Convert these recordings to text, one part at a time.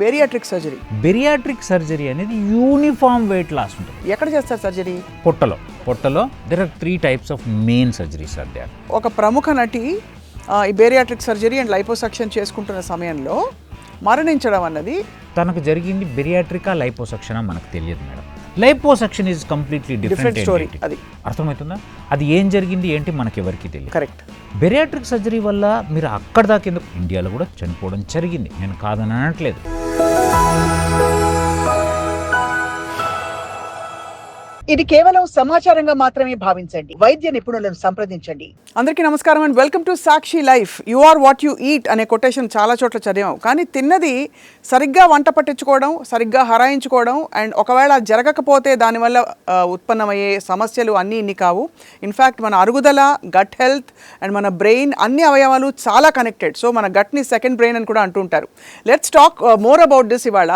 Bariatric surgery అనేది uniform weight loss ఉంటుంది. ఎక్కడ చేస్తారు సర్జరీ? పొట్టలో there are 3 types of main surgeries are there. ఒక ప్రముఖ నటి ఈ బెరియాట్రిక్ సర్జరీ అండ్ లైపోసక్షన్ చేసుకుంటున్న సమయంలో మరణించడం అన్నది తనకు జరిగింది బెరియాట్రికా లైపోసక్షనా మనకు తెలియదు madam. Liposuction is completely different story. అది అర్థమవుతుందా? అది ఏం జరిగింది ఏంటి మనకి ఎవరికి తెలియదు. కరెక్ట్. బెరియాట్రిక్ సర్జరీ వల్ల మీరు అక్కడ దాకా ఎందుకు, ఇండియాలో కూడా చనిపోవడం జరిగింది, నేను కాదని అనట్లేదు. ఇది కేవలం సమాచారంగా మాత్రమే భావించండి. వైద్య నిపుణులను సంప్రదించండి. అందరికీ నమస్కారం and welcome to Sakshi life. You are what you eat అనే కొటేషన్ చాలా చోట్ల చదివాం, కానీ తిన్నది సరిగ్గా వంట పట్టించుకోవడం, సరిగ్గా హరాయించుకోవడం అండ్ ఒకవేళ జరగకపోతే దానివల్ల ఉత్పన్నమయ్యే సమస్యలు అన్నీ ఇన్ని కావు. ఇన్ఫ్యాక్ట్ మన అరుగుదల, గట్ హెల్త్ అండ్ మన బ్రెయిన్ అన్ని అవయవాలు చాలా కనెక్టెడ్. సో మన గట్ని సెకండ్ బ్రెయిన్ అని కూడా అంటుంటారు. Let's talk more about this ఇవాళ.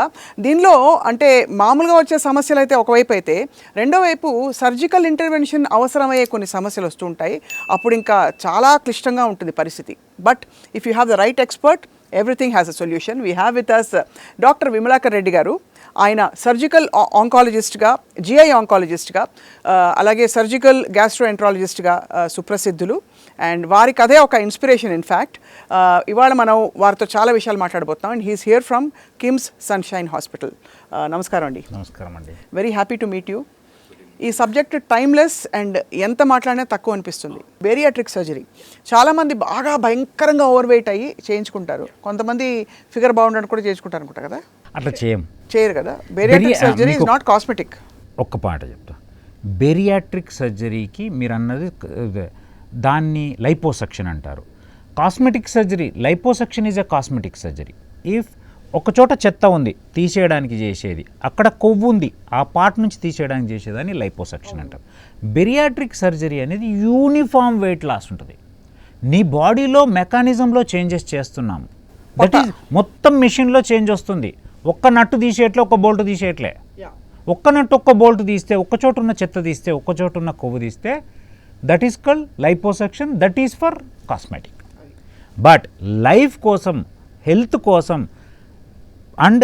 దీనిలో అంటే మామూలుగా వచ్చే సమస్యలు అయితే ఒకవైపు అయితే, రెండో వైపు సర్జికల్ ఇంటర్వెన్షన్ అవసరమయ్యే కొన్ని సమస్యలు వస్తుంటాయి. అప్పుడు ఇంకా చాలా క్లిష్టంగా ఉంటుంది పరిస్థితి. But if you have the right expert, everything has a solution. We have with us doctor Vimalakar Reddy గారు. ఆయన సర్జికల్ ఆంకాలజిస్ట్గా, జిఐ ఆంకాలజిస్ట్గా, అలాగే సర్జికల్ గ్యాస్ట్రోఎంట్రాలజిస్ట్గా సుప్రసిద్ధులు. అండ్ వారికి అదే ఒక ఇన్స్పిరేషన్. ఇన్ఫ్యాక్ట్ ఇవాళ మనం వారితో చాలా విషయాలు మాట్లాడబోతున్నాం. And he's here from KIMS sunshine hospital. నమస్కారం అండి. నమస్కారం అండి. Very happy to meet you. ఈ సబ్జెక్ట్ టైమ్లెస్ అండ్ ఎంత మాట్లాడినా తక్కువ అనిపిస్తుంది. బెరియాట్రిక్ సర్జరీ చాలామంది బాగా భయంకరంగా ఓవర్ వెయిట్ అయ్యి చేయించుకుంటారు. కొంతమంది ఫిగర్ బాగుండడానికి కూడా చేయించుకుంటారు అనుకుంటా కదా. అట్లా చేయరు కదా. Bariatric surgery is not cosmetic. ఒక్క పాట చెప్తా. బెరియాట్రిక్ సర్జరీకి మీరు అన్నది దాన్ని లైపోసక్షన్ అంటారు. Cosmetic surgery, liposuction is a cosmetic surgery. If ఒక చోట చెత్త ఉంది తీసేయడానికి చేసేది, అక్కడ కొవ్వు ఉంది ఆ పార్ట్ నుంచి తీసేయడానికి చేసేదాన్ని లైపోసక్షన్ అంటారు. బెరియాట్రిక్ సర్జరీ అనేది యూనిఫామ్ వెయిట్ లాస్ ఉంటుంది. నీ బాడీలో మెకానిజంలో చేంజెస్ చేస్తున్నాము. దట్ ఈజ్ మొత్తం మెషిన్లో చేంజ్ వస్తుంది. ఒక్క నట్టు తీసేయట్లే, ఒక్క బోల్ట్ తీసేయట్లే. ఒక్క నట్టు ఒక్క బోల్ట్ తీస్తే, ఒక్క చోట ఉన్న చెత్త తీస్తే, ఒక్క చోట ఉన్న కొవ్వు తీస్తే, that is called liposuction. That is for cosmetic. But life కోసం, హెల్త్ కోసం, and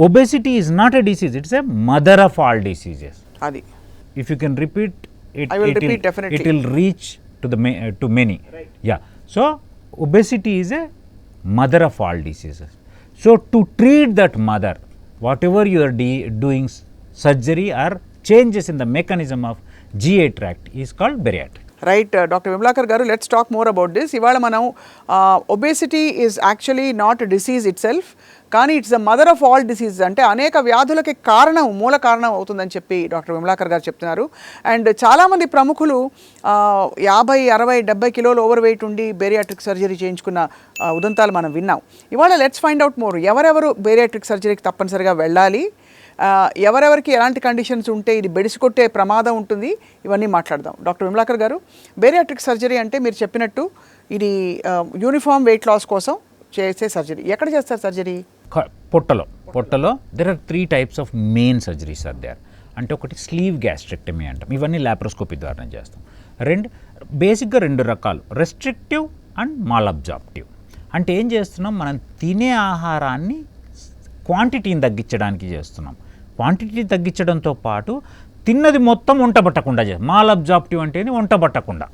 obesity is not a disease, it's a mother of all diseases. Adi if you can repeat it, I will repeat definitely. It will reach to many. Right. Yeah, so obesity is a mother of all diseases. So to treat that mother, whatever you are doing surgery or changes in the mechanism of GI tract is called bariatric. Right. Doctor Vimalakar గారు, let's talk more about this. ఇవాళ మనం obesity is actually not disease itself, కానీ it's the mother of all diseases. అంటే అనేక వ్యాధులకి మూల కారణం అవుతుందని చెప్పి డాక్టర్ విమలాకర్ గారు చెప్తున్నారు. అండ్ చాలామంది ప్రముఖులు 50, 60, 70 కిలోలు ఓవర్ వెయిట్ ఉండి బెరియాట్రిక్ సర్జరీ చేయించుకున్న ఉదంతాలు మనం విన్నాం. ఇవాళ లెట్స్ ఫైండ్ అవుట్ మోర్. ఎవరెవరు బెరియాట్రిక్ సర్జరీకి తప్పనిసరిగా వెళ్ళాలి, ఎవరెవరికి ఎలాంటి కండిషన్స్ ఉంటే ఇది బెడిసికొట్టే ప్రమాదం ఉంటుంది, ఇవన్నీ మాట్లాడదాం. డాక్టర్ విమలాకర్ గారు, బెరియాట్రిక్ సర్జరీ అంటే మీరు చెప్పినట్టు ఇది యూనిఫామ్ వెయిట్ లాస్ కోసం చేసే సర్జరీ. ఎక్కడ చేస్తారు సర్జరీ? పొట్టలో there are 3 types of main surgeries are there. అంటే ఒకటి స్లీవ్ గ్యాస్ట్రెక్టమీ అంటాం, ఇవన్నీ లాప్రోస్కోపీ ద్వారా చేస్తాం. బేసిక్గా 2 రకాలు, రెస్ట్రిక్టివ్ అండ్ మాల్ అబ్జార్ప్టివ్. అంటే ఏం చేస్తున్నాం, మనం తినే ఆహారాన్ని క్వాంటిటీని తగ్గించడానికి చేస్తున్నాం. క్వాంటిటీ తగ్గించడంతో పాటు తిన్నది మొత్తం వంట పట్టకుండా చేస్తాం. మాల్ అబ్జార్ప్టివ్ అంటేనే వంట పట్టకుండా,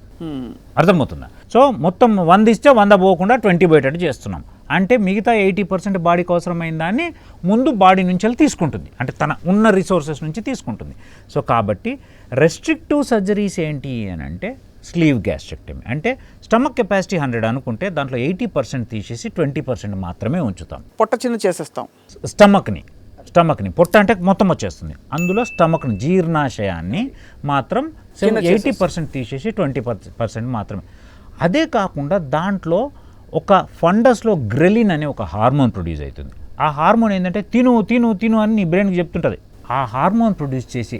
అర్థమవుతుందా? సో మొత్తం 100 ఇస్తే 100 పోకుండా 20 పోయేటట్టు చేస్తున్నాం. అంటే మిగతా 80% బాడీకి అవసరమైన దాన్ని ముందు బాడీ నుంచి వెళ్ళి తీసుకుంటుంది, అంటే తన ఉన్న రిసోర్సెస్ నుంచి తీసుకుంటుంది. సో కాబట్టి రెస్ట్రిక్టివ్ సర్జరీస్ ఏంటి అని అంటే స్లీవ్ గ్యాస్ట్రెక్టమీ. అంటే స్టమక్ కెపాసిటీ 100 అనుకుంటే దాంట్లో 80% తీసేసి 20% మాత్రమే ఉంచుతాం. పొట్ట చిన్న చేసేస్తాం. స్టమక్ని పొట్ట అంటే మొత్తం వచ్చేస్తుంది. అందులో స్టమక్ని, జీర్ణాశయాన్ని మాత్రం 80% తీసేసి 20% మాత్రమే. అదే కాకుండా దాంట్లో ఒక ఫండస్లో గ్రెలిన్ అనే ఒక హార్మోన్ ప్రొడ్యూస్ అవుతుంది. ఆ హార్మోన్ ఏంటంటే తిను తిను తిను అని నీ బ్రెయిన్కి చెప్తుంటుంది. ఆ హార్మోన్ ప్రొడ్యూస్ చేసి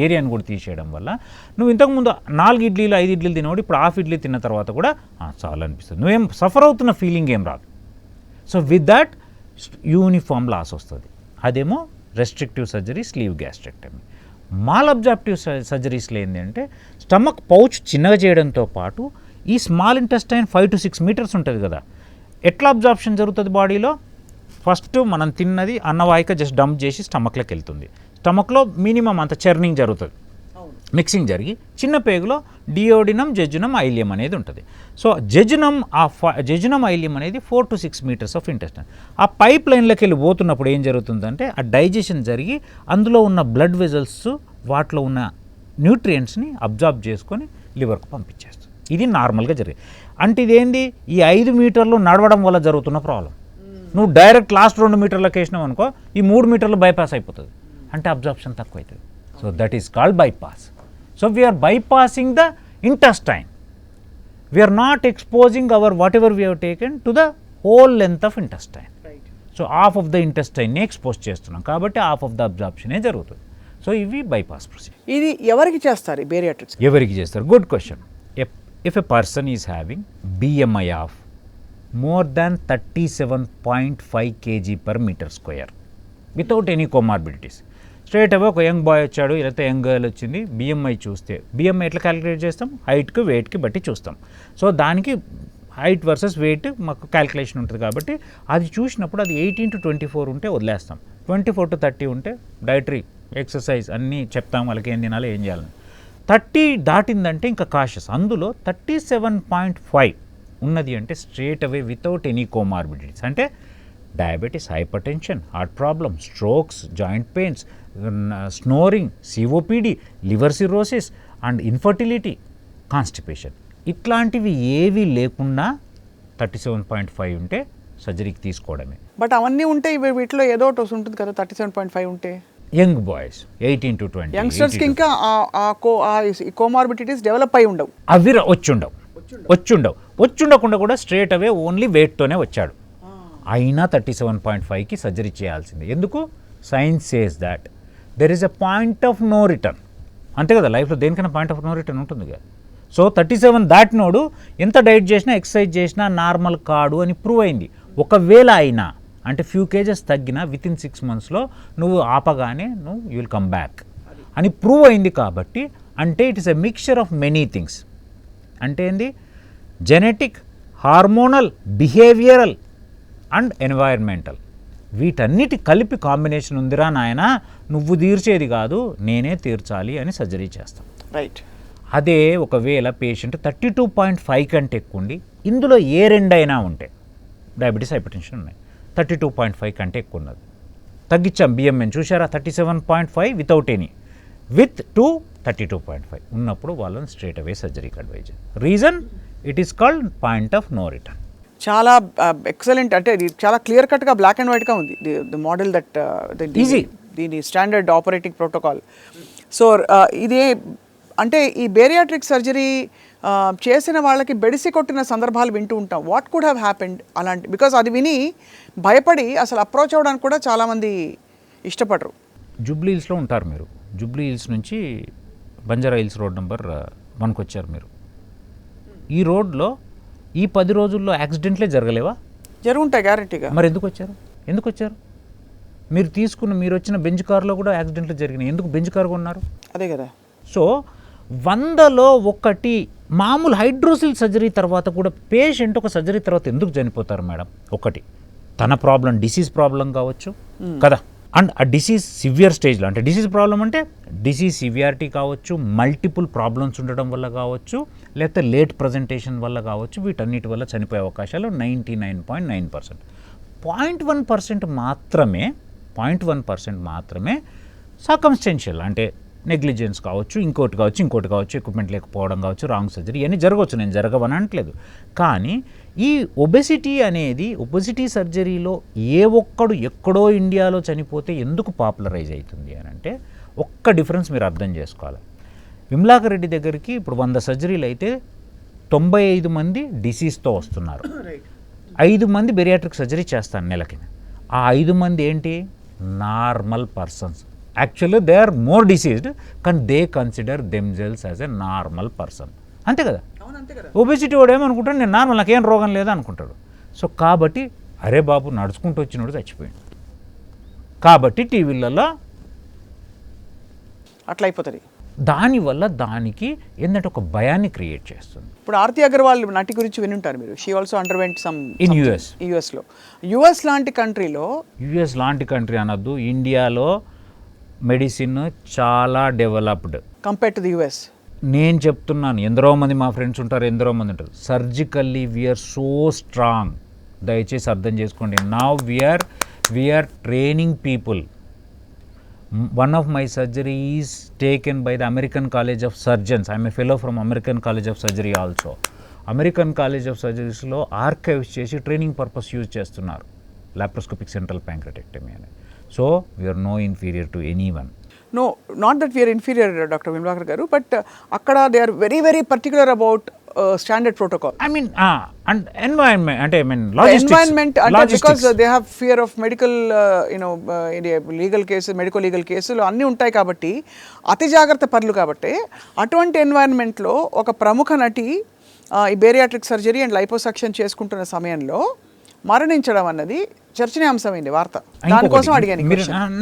ఏరియాని కూడా తీసేయడం వల్ల నువ్వు ఇంతకుముందు 4 ఇడ్లీలు 5 ఇడ్లీలు తినవాడు ఇప్పుడు 1/2 ఇడ్లీ తిన్న తర్వాత కూడా చాలా అనిపిస్తుంది, నువ్వేం సఫర్ అవుతున్న ఫీలింగ్ ఏం రాదు. So with that uniform loss వస్తుంది. అదేమో restrictive surgery, sleeve gastrectomy. Malabsorptive సర్జరీస్లో ఏంటంటే స్టమక్ పౌచ్ చిన్నగా చేయడంతో పాటు ఈ స్మాల్ ఇంటెస్టైన్ 5 to 6 meters ఉంటుంది కదా, ఎట్లా అబ్జార్ప్షన్ జరుగుతుంది బాడీలో? ఫస్ట్ మనం తిన్నది అన్నవాహిక జస్ట్ డంప్ చేసి స్టమక్లోకి వెళ్తుంది. స్టమక్లో మినిమం అంత చర్నింగ్ జరుగుతుంది, మిక్సింగ్ జరిగి చిన్న పేగులో డియోడినం జెజునం ఐలియం అనేది ఉంటుంది. సో జెజునం ఐలియం అనేది 4 to 6 meters ఆఫ్ ఇంటెస్టైన్. ఆ పైప్ లైన్లోకి వెళ్ళి పోతున్నప్పుడు ఏం జరుగుతుందంటే ఆ డైజెషన్ జరిగి అందులో ఉన్న బ్లడ్ వెజల్స్ వాటిలో ఉన్న న్యూట్రియంట్స్ని అబ్జార్బ్ చేసుకొని లివర్కు పంపించేస్తుంది. ఇది నార్మల్గా జరిగేది. అంటే ఇదేంది, ఈ 5 మీటర్లు నడవడం వల్ల జరుగుతున్న ప్రాబ్లం. నువ్వు డైరెక్ట్ లాస్ట్ 2 మీటర్లకు వేసినావు అనుకో, ఈ 3 మీటర్లు బైపాస్ అయిపోతుంది, అంటే అబ్జార్ప్షన్ తక్కువ అవుతుంది. So that is called bypass. So we are bypassing the intestine. We are not exposing our whatever we have taken to the whole length of intestine. So half of the ఇంటెస్టైన్ని expose చేస్తున్నాం కాబట్టి half of the అబ్జార్ప్షనే జరుగుతుంది. So ఇవి bypass procedure. ఇది ఎవరికి చేస్తారు ఈ బేరియాట్రిక్స్? ఎవరికి చేస్తారు? Good question. If a person is having BMI of more than 37.5 kg per meter square without any comorbidities. Straight away ఒక యంగ్ బాయ్ వచ్చాడు, లేకపోతే యంగ్ గర్ల్ వచ్చింది, BMI చూస్తే BMI ఎట్లా క్యాలిక్యులేట్ చేస్తాం? హైట్కి వెయిట్కి బట్టి చూస్తాం. సో దానికి హైట్ వర్సెస్ వెయిట్ మాకు క్యాలిక్యులేషన్ ఉంటుంది కాబట్టి అది చూసినప్పుడు అది 18 to 24 ఉంటే వదిలేస్తాం, 24 to 30 ఉంటే డైటరీ ఎక్సర్సైజ్ అన్నీ చెప్తాం వాళ్ళకి ఏం తినాలి ఏం చేయాలని. 30 దాటిందంటే ఇంకా కాషియస్. అందులో 37.5 ఉన్నది అంటే straight away without any comorbidities, అంటే diabetes, hypertension, heart problem, strokes, joint pains, snoring, COPD, liver cirrhosis and infertility, constipation, ఇట్లాంటివి ఏవి లేకుండా 37.5 ఉంటే సర్జరీకి తీసుకోవడమే. బట్ అవన్నీ ఉంటే వీటిలో ఏదో ఒకటి ఉంటుంది కదా 37.5 ఉంటే. యంగ్ బాయ్స్ 18 to 20 యంగ్స్టర్స్కి ఇంకా కోమార్బిడిటీస్ డెవలప్ అయి ఉండవు, అవి వచ్చుండకుండా కూడా స్ట్రేట్ అవే ఓన్లీ వెయిట్తోనే వచ్చాడు, అయినా 37.5కి సర్జరీ చేయాల్సిందే. ఎందుకు? Science says that there is a point of no return. అంతే కదా, లైఫ్లో దేనికైనా పాయింట్ ఆఫ్ నో రిటర్న్ ఉంటుంది కదా. సో 37 దాటినోడు ఎంత డైట్ చేసినా ఎక్సర్సైజ్ చేసినా నార్మల్ కాడు అని ప్రూవ్ అయింది. ఒకవేళ అయినా అంటే ఫ్యూ కేజెస్ తగ్గినా వితిన్ 6 monthsలో నువ్వు ఆపగానే యూ విల్ కమ్ బ్యాక్ అని ప్రూవ్ అయింది. కాబట్టి అంటే it is a mixture of many things. అంటే ఏంది? Genetic, hormonal, behavioural and environmental, వీటన్నిటి కలిపి కాంబినేషన్ ఉందిరా నాయన, నువ్వు తీర్చేది కాదు నేనే తీర్చాలి అని సర్జరీ చేస్తాం. రైట్. అదే ఒకవేళ పేషెంట్ 32.5 కంటే ఎక్కువ ఉండి ఇందులో ఏ రెండైనా ఉంటే, డయాబెటీస్, హైపర్ టెన్షన్ ఉన్నాయి, 32.5 కంటే ఎక్కువ ఉన్నది, తగ్గించాం BMI చూసారా 37.5 వితౌట్ ఎనీ, విత్ 32.5 ఉన్నప్పుడు వాళ్ళని స్ట్రేట్ అవే సర్జరీకి advise. Reason it is called point of no return. చాలా ఎక్సలెంట్, అంటే ఇది చాలా క్లియర్ కట్గా బ్లాక్ అండ్ వైట్గా ఉంది ది మోడల్ దట్ ఈజీ, దీని స్టాండర్డ్ ఆపరేటింగ్ ప్రోటోకాల్. సో ఇదే అంటే ఈ బేరియాట్రిక్ సర్జరీ చేసిన వాళ్ళకి బెడిసి కొట్టిన సందర్భాలు వింటూ ఉంటాం. వాట్ కుడ్ హ్యావ్ హ్యాపెండ్ అలాంటి, బికాస్ అది విని భయపడి అసలు అప్రోచ్ అవ్వడానికి కూడా చాలామంది ఇష్టపడరు. జూబ్లీ హిల్స్లో ఉంటారు మీరు, జూబ్లీ హిల్స్ నుంచి బంజారా హిల్స్ రోడ్ నెంబర్ 1కి వచ్చారు మీరు. ఈ రోడ్లో ఈ 10 రోజుల్లో యాక్సిడెంట్లే జరగలేవా? జరుగుంటాయి గ్యారెంటీగా. మరి ఎందుకు వచ్చారు? మీరు వచ్చిన బెంచ్ కార్లో కూడా యాక్సిడెంట్లు జరిగినాయి, ఎందుకు బెంచ్ కార్ కొన్నారు? అదే కదా. సో 100లో 1 మామూలు హైడ్రోసిల్ సర్జరీ తర్వాత కూడా పేషెంట్ ఒక సర్జరీ తర్వాత ఎందుకు చనిపోతారు మేడం? ఒకటి తన ప్రాబ్లం, డిసీజ్ ప్రాబ్లం కావచ్చు కదా, అండ్ ఆ డిసీజ్ సివియర్ స్టేజ్లో, అంటే డిసీజ్ ప్రాబ్లం అంటే డిసీజ్ సివియారిటీ కావచ్చు, మల్టిపుల్ ప్రాబ్లమ్స్ ఉండడం వల్ల కావచ్చు, లేకపోతే లేట్ ప్రజెంటేషన్ వల్ల కావచ్చు, వీటన్నిటి వల్ల చనిపోయే అవకాశాలు 99.9%. 0.1% మాత్రమే సర్కమ్స్టెన్షియల్, అంటే నెగ్లిజెన్స్ కావచ్చు, ఇంకోటి కావచ్చు, ఎక్విప్మెంట్ లేకపోవడం కావచ్చు, రాంగ్ సర్జరీ ఇవన్నీ జరగవచ్చు, నేను జరగవని అనట్లేదు. కానీ ఈ ఒబెసిటీ సర్జరీలో ఏ ఒక్కడు ఎక్కడో ఇండియాలో చనిపోతే ఎందుకు పాపులరైజ్ అవుతుంది అని అంటే ఒక్క డిఫరెన్స్ మీరు అర్థం చేసుకోవాలి. విమలాకర్ రెడ్డి దగ్గరికి ఇప్పుడు 100 సర్జరీలు అయితే 95 మంది డిసీజ్తో వస్తున్నారు, 5 మంది బెరియాట్రిక్ సర్జరీ చేస్తాను నెలకి. ఆ 5 మంది ఏంటి? Normal persons. Actually they are more diseased, కానీ they consider themselves as a normal person. అంతే కదా. ఒబెసిటీ వాడు ఏమనుకుంటాడు, నేను నార్మల్, నాకేం రోగం లేదా అనుకుంటాడు. సో కాబట్టి అరే బాబు నడుచుకుంటూ వచ్చినోడు చచ్చిపోయాడు, కాబట్టి టీవీలలో అట్లా అయిపోతుంది. దానివల్ల దానికి ఏంటంటే ఒక భయాన్ని క్రియేట్ చేస్తుంది. ఇప్పుడు ఆర్తి అగర్వాల్ నటి గురించి వినుంటారు మీరు. She also underwent some in US. US లాంటి కంట్రీలో, యుఎస్ లాంటి కంట్రీ అనొద్దు, ఇండియాలో మెడిసిన్ చాలా developed compare to the US. నేను చెప్తున్నాను, ఎందరో మంది మా ఫ్రెండ్స్ ఉంటారు, ఎందరో మంది ఉంటారు, సర్జికల్లీ వీఆర్ సో స్ట్రాంగ్. దయచేసి అర్థం చేసుకోండి. Now we're training people. One of my surgery is taken by the American College of Surgeons. I am a fellow from American College of Surgery also. American College of Surgeries లో archives చేసి training purpose use చేస్తున్నారు laparoscopic central pancreatectomy అని. So we're no inferior to any one. No, not that we are inferior, Dr. Vimlakar garu, but akkada they are very, very particular about standard protocol. I mean, and environment, అంటే I mean logistics. The environment, because they have fear of medical, legal cases, medical legal cases, అన్నీ ఉంటాయి కాబట్టి, అతి జాగ్రత్త పనులు కాబట్టి, అటువంటి ఎన్వైరన్మెంట్లో ఒక ప్రముఖ నటి ఈ బేరియాట్రిక్ సర్జరీ అండ్ లైపోసక్షన్ చేసుకుంటున్న సమయంలో మరణించడం అన్నది చర్చనీయాంశమైంది వార్త. దానికోసం అడిగాను.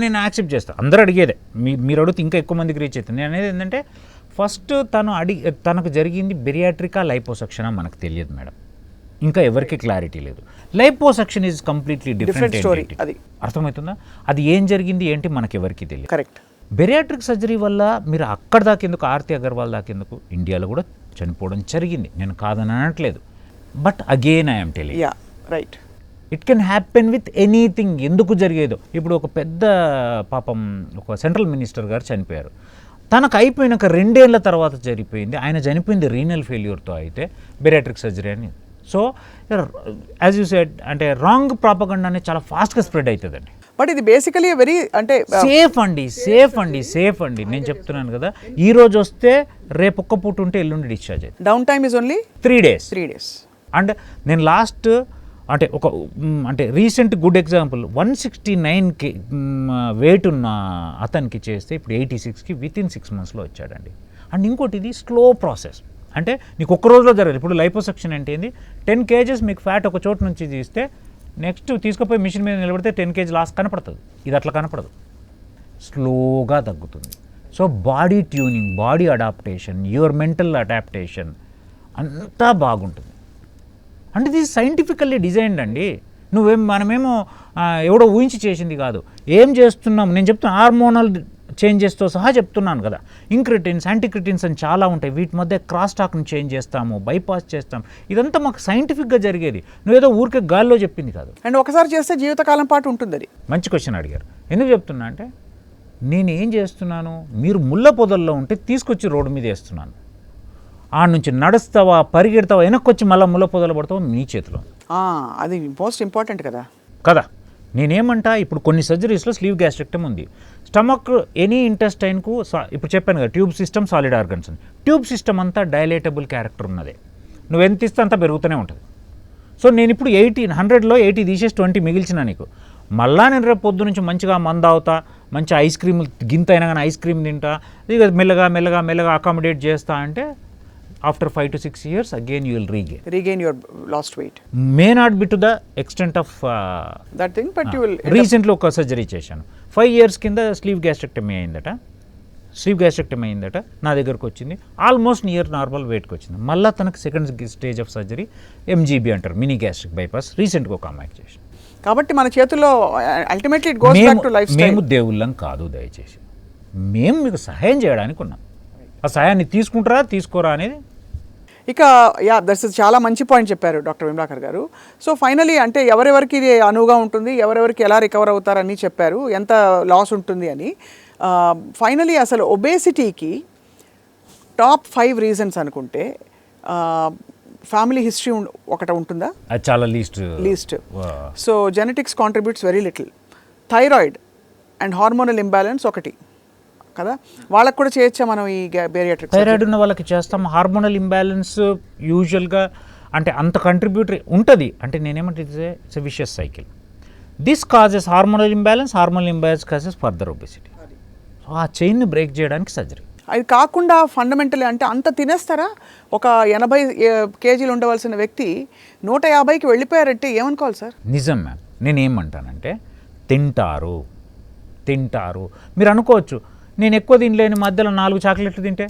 నేను యాక్సెప్ట్ చేస్తాను, అందరూ అడిగేదే. మీరు అడిగితే ఇంకా ఎక్కువ మందికి రీచ్ అవుతుంది. నేను అనేది ఏంటంటే ఫస్ట్ తనకు జరిగింది బెరియాట్రికా లైపోసక్షనా మనకు తెలియదు మేడం, ఇంకా ఎవరికి క్లారిటీ లేదు. Liposuction is completely different story. అది అర్థమవుతుందా? అది ఏం జరిగింది ఏంటి మనకి ఎవరికి తెలియదు. కరెక్ట్. బెరియాట్రిక్ సర్జరీ వల్ల మీరు అక్కడ దాకెందుకు, ఆర్తి అగర్వాల్ దాకెందుకు, ఇండియాలో కూడా చనిపోవడం జరిగింది, నేను కాదని అనట్లేదు. But again I'm telling, yeah right, it can happen with anything. ఎందుకు జరిగేదో. ఇప్పుడు ఒక పెద్ద పాపం ఒక సెంట్రల్ మినిస్టర్ గారు చనిపోయారు, తనకు అయిపోయినాక 2 ఏళ్ల తర్వాత జరిగిపోయింది. ఆయన చనిపోయింది రీనల్ ఫెయిల్యూర్తో అయితే బెరియాట్రిక్ సర్జరీ అని. సో యాజ్ యూ సెడ్, అంటే రాంగ్ ప్రాపగండా అనేది చాలా ఫాస్ట్గా స్ప్రెడ్ అవుతుందండి. బట్ ఇది బేసికలీ వెరీ అంటే సేఫ్ అండి. నేను చెప్తున్నాను కదా, ఈ రోజు వస్తే రేపు ఒక్క పూట ఉంటే ఎల్లుండి డిశ్చార్జ్ అవుతుంది. Down time is only 3 days. And నేను లాస్ట్ అంటే రీసెంట్ గుడ్ ఎగ్జాంపుల్, 169 వెయిట్ ఉన్న అతనికి చేస్తే ఇప్పుడు 86కి వితిన్ 6 monthsలో వచ్చాడండి. అండ్ ఇంకోటి, ఇది స్లో ప్రాసెస్, అంటే నీకు ఒక్క రోజులో జరగదు. ఇప్పుడు లైపోసక్షన్ అంటే ఏంది, 10 kgs మీకు ఫ్యాట్ ఒక చోటు నుంచి తీస్తే నెక్స్ట్ తీసుకుపోయి మిషన్ మీద నిలబడితే 10 kg లాస్ కనపడుతుంది. ఇది అట్లా కనపడదు, స్లోగా తగ్గుతుంది. So body tuning, body adaptation, your mental adaptation అంతా బాగుంటుంది. అంటే ఇది సైంటిఫికల్లీ డిజైన్డ్ అండి. మనమేమో ఎవడో ఊహించి చేసింది కాదు. ఏం చేస్తున్నాం నేను చెప్తున్నా, హార్మోనల్ చేంజెస్తో సహా చెప్తున్నాను కదా. ఇంక్రిటిన్స్, యాంటీక్రిటిన్స్ అని చాలా ఉంటాయి, వీటి మధ్య క్రాస్ టాక్ని చేంజ్ చేస్తాము, బైపాస్ చేస్తాం. ఇదంతా మాకు సైంటిఫిక్గా జరిగేది, నువ్వేదో ఊరికే గాల్లో చెప్పింది కాదు. అండ్ ఒకసారి చేస్తే జీవితకాలం పాటు ఉంటుంది. అది మంచి క్వశ్చన్ అడిగారు. ఎందుకు చెప్తున్నా అంటే, నేను ఏం చేస్తున్నాను, మీరు ముళ్ళ పొదల్లో ఉంటే తీసుకొచ్చి రోడ్డు మీద వేస్తున్నాను, ఆ నుంచి నడుస్తావా పరిగెడతావా వెనక్కొచ్చి మళ్ళీ ముళ్ళ పొదలు పడతావా మీ చేతిలో. అది మోస్ట్ ఇంపార్టెంట్ కదా. నేనేమంటా, ఇప్పుడు కొన్ని సర్జరీస్లో స్లీవ్ గ్యాస్ట్రెక్టమ్ ఉంది. స్టమక్ ఎనీ ఇంటెస్టైన్కు ఇప్పుడు చెప్పాను కదా, ట్యూబ్ సిస్టమ్, సాలిడ్ ఆర్గన్స్ ఉంది. ట్యూబ్ సిస్టమ్ అంతా డైలేటబుల్ క్యారెక్టర్ ఉన్నదే, నువ్వు ఎంత ఇస్తే అంతా పెరుగుతూనే ఉంటుంది. సో నేను ఇప్పుడు 100లో 80 తీసేసి 20 మిగిల్చిన నీకు, మళ్ళా నేను రేపు పొద్దు నుంచి మంచిగా మంద అవుతా, మంచి ఐస్ క్రీమ్ గింత అయినా కానీ ఐస్ క్రీమ్ తింటా, ఇక మెల్లగా అకామిడేట్ చేస్తా అంటే after 5 to 6 years again you will regain your lost weight. May not be to the extent of that thing, but you will recently ఒక సర్జరీ చేశాను. 5 years కింద స్లీవ్ గ్యాస్ట్రెక్టమీ అయిందట, నా దగ్గరకు వచ్చింది, ఆల్మోస్ట్ నియర్ నార్మల్ వెయిట్కి వచ్చింది. మళ్ళీ తనకు second stage of surgery MGB అంటారు, మినీ గ్యాస్ట్రిక్ బైపాస్, రీసెంట్గా ఒక అమ్మాయికి చేశాను. కాబట్టి మన చేతుల్లో ultimately it goes back to life style. మేము దేవుళ్ళం కాదు, దయచేసి మేము మీకు సహాయం చేయడానికి ఉన్నాం. ఆ సహాయాన్ని తీసుకుంటారా తీసుకోరా అనేది. ఇక దట్స్ చాలా మంచి పాయింట్ చెప్పారు డాక్టర్ విమ్లాకర్ గారు. సో ఫైనలీ అంటే ఎవరెవరికి ఇది అనువుగా ఉంటుంది, ఎవరెవరికి ఎలా రికవర్ అవుతారని చెప్పారు, ఎంత లాస్ ఉంటుంది అని. ఫైనలీ అసలు ఒబేసిటీకి టాప్ 5 రీజన్స్ అనుకుంటే ఫ్యామిలీ హిస్టరీ ఒకటి ఉంటుందా? అది చాలా least. So genetics contributes very little. Thyroid and hormonal imbalance ఒకటి కదా, వాళ్ళకి కూడా చేయొచ్చా మనం ఈ బేరియాట్రిక్? థైరాయిడ్ ఉన్న వాళ్ళకి చేస్తాం. హార్మోనల్ ఇంబ్యాలెన్స్ యూజువల్గా అంటే అంత కంట్రిబ్యూటరీ ఉంటుంది. అంటే నేనేమంటే it's a vicious cycle. This causes hormonal imbalance causes further obesity. So ఆ చైన్ని బ్రేక్ చేయడానికి సర్జరీ. అది కాకుండా ఫండమెంటల్ అంటే అంత తినేస్తారా? ఒక 80 kgs ఉండవలసిన వ్యక్తి 150కి వెళ్ళిపోయారంటే ఏమనుకోవాలి సార్? నిజం మ్యామ్, నేనేమంటానంటే తింటారు. మీరు అనుకోవచ్చు నేను ఎక్కువ తినలేని మధ్యలో 4 చాక్లెట్లు తింటే,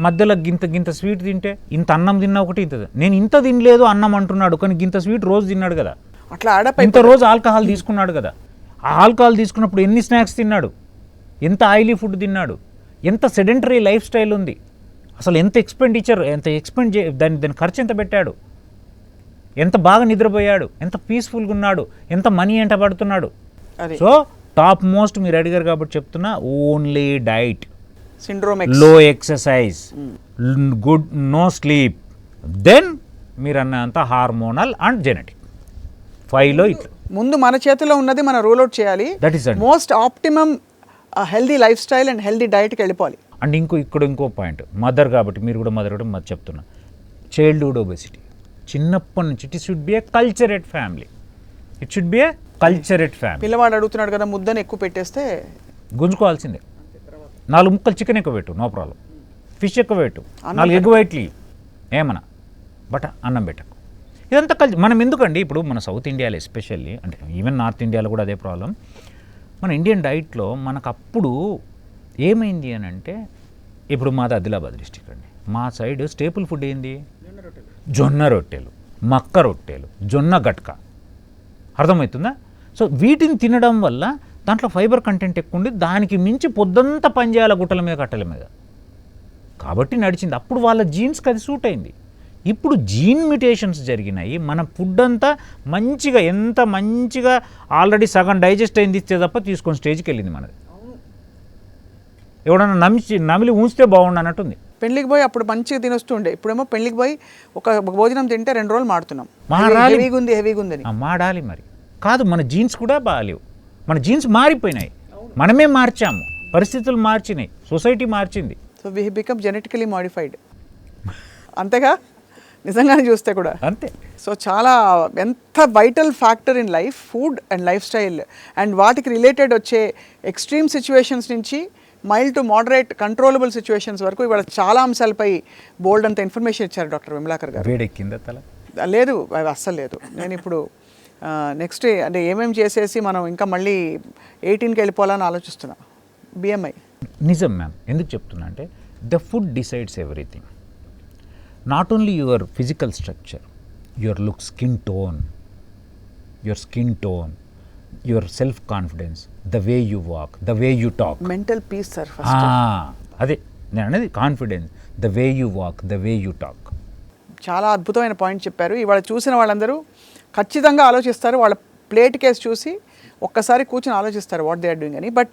మధ్యలో గింత స్వీట్ తింటే, ఇంత అన్నం తిన్నా ఒకటి ఇంత, నేను ఇంత తినలేదు అన్నం అంటున్నాడు, కానీ గింత స్వీట్ రోజు తిన్నాడు కదా, అట్లా ఆడప్ ఇంత రోజు ఆల్కహాల్ తీసుకున్నాడు కదా, ఆ ఆల్కహాల్ తీసుకున్నప్పుడు ఎన్ని స్నాక్స్ తిన్నాడు, ఎంత ఆయిలీ ఫుడ్ తిన్నాడు, ఎంత సెడెంటరీ లైఫ్ స్టైల్ ఉంది, అసలు ఎంత ఎక్స్పెండిచర్, దాని ఖర్చు ఎంత పెట్టాడు, ఎంత బాగా నిద్రపోయాడు, ఎంత పీస్ఫుల్గా ఉన్నాడు, ఎంత మనీ ఎంట పడుతున్నాడు. అది సో టాప్ మోస్ట్ మీరు అడిగారు కాబట్టి చెప్తున్నా, ఓన్లీ డైట్, సిండ్రోమ్ లో exercise, good no sleep, then మీరు అన్నంత హార్మోనల్ అండ్ జెనెటిక్ 5లో ఇట్లా. ముందు మన చేతిలో ఉన్నది మనం రూల్ అవుట్ చేయాలి. That is most optimum healthy lifestyle and healthy డైట్కి వెళ్ళిపోవాలి. అండ్ ఇంకో పాయింట్, మదర్ కాబట్టి మీరు కూడా మదర్ కూడా మదర్ చెప్తున్నా, చైల్డ్హుడ్ ఒబెసిటీ చిన్నప్పటి నుంచి it should be a cultured family, it should be a cultured family. పిల్లవాడు అడుగుతున్నాడు కదా ముద్దని ఎక్కువ పెట్టేస్తే గుంజుకోవాల్సిందే, 4 ముక్కలు చికెన్ ఎక్కువ పెట్టు, నో ప్రాబ్లం, ఫిష్ ఎక్కువ పెట్టు, 4 ఎగ్ వైట్లు ఏమన్నా, బట్ అన్నం పెట్టకు. ఇదంతా మనం ఎందుకండి, ఇప్పుడు మన సౌత్ ఇండియాలో ఎస్పెషల్లీ, అంటే ఈవెన్ నార్త్ ఇండియాలో కూడా అదే ప్రాబ్లం. మన ఇండియన్ డైట్లో మనకు అప్పుడు ఏమైంది అని అంటే, ఇప్పుడు మాది ఆదిలాబాద్ డిస్టిక్ అండి, మా సైడ్ స్టేపుల్ ఫుడ్ ఏంది, జొన్న రొట్టెలు, మక్క రొట్టెలు, జొన్న గట్క, అర్థమవుతుందా? సో వీటిని తినడం వల్ల దాంట్లో ఫైబర్ కంటెంట్ ఎక్కువ ఉండి, దానికి మించి పొద్దంతా పనిచేయాల గుట్టల మీద కట్టెల మీద, కాబట్టి నడిచింది. అప్పుడు వాళ్ళ జీన్స్కి అది సూట్ అయింది. ఇప్పుడు జీన్ మ్యుటేషన్స్ జరిగినాయి, మన ఫుడ్ అంతా మంచిగా, ఎంత మంచిగా ఆల్రెడీ సగం డైజెస్ట్ అయింది ఇస్తే తప్ప తీసుకొని స్టేజ్కి వెళ్ళింది మనది. ఎవడన్నా నమిలి ఉంచితే బాగుండు అన్నట్టుంది. పెళ్లికి పోయి అప్పుడు మంచిగా తినొస్తుండే, ఇప్పుడేమో పెళ్లికి పోయి ఒక భోజనం తింటే 2 రోజులు మాడుతున్నాం, హెవీగా ఉందని. మాడాలి మరి, కాదు మన జీన్స్ కూడా బాగాలేవు, మన జీన్స్ మారిపోయినాయి, మనమే మార్చాము, పరిస్థితులు మార్చినాయి, సొసైటీ మార్చింది. So we become genetically modified, అంతేగా నిజంగానే చూస్తే కూడా అంతే. సో చాలా ఎంత vital factor in life food and life style, and వాటికి రిలేటెడ్ వచ్చే ఎక్స్ట్రీమ్ సిచ్యువేషన్స్ నుంచి mild to moderate controllable situations వరకు ఇవాళ చాలా అంశాలపై బోల్డ్ అంత ఇన్ఫర్మేషన్ ఇచ్చారు డాక్టర్ విమలాకర్ గారు. వేడెక్కిందా తల? లేదు, అది అస్సలు లేదు. నేను ఇప్పుడు నెక్స్ట్ అంటే ఏమేమి చేసేసి మనం ఇంకా మళ్ళీ 18కి వెళ్ళిపోవాలని ఆలోచిస్తున్నా. బిఎంఐ నిజం మ్యామ్, ఎందుకు చెప్తున్నా అంటే the food decides everything, not only your physical structure, your look, skin tone, your self confidence, the way you walk, the way you talk, mental peace sir. అదే నేను అనేది confidence, the way you walk, the way you talk. చాలా అద్భుతమైన point చెప్పారు. ఇవాళ చూసిన వాళ్ళందరూ ఖచ్చితంగా ఆలోచిస్తారు, వాళ్ళ ప్లేట్ కేసు చూసి ఒక్కసారి కూర్చొని ఆలోచిస్తారు వాట్ దే ఆర్ డూయింగ్ అని. బట్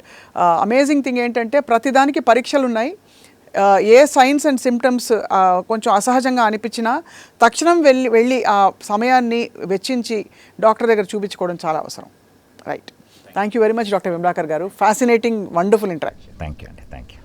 అమేజింగ్ థింగ్ ఏంటంటే ప్రతిదానికి పరీక్షలు ఉన్నాయి. ఏ సైన్స్ అండ్ సిమ్టమ్స్ కొంచెం అసహజంగా అనిపించినా తక్షణం వెళ్ళి ఆ సమయాన్ని వెచ్చించి డాక్టర్ దగ్గర చూపించుకోవడం చాలా అవసరం. Right. Thank you very much doctor Vimalakar garu. Fascinating, wonderful interaction. Thank you అండి, థ్యాంక్ యూ.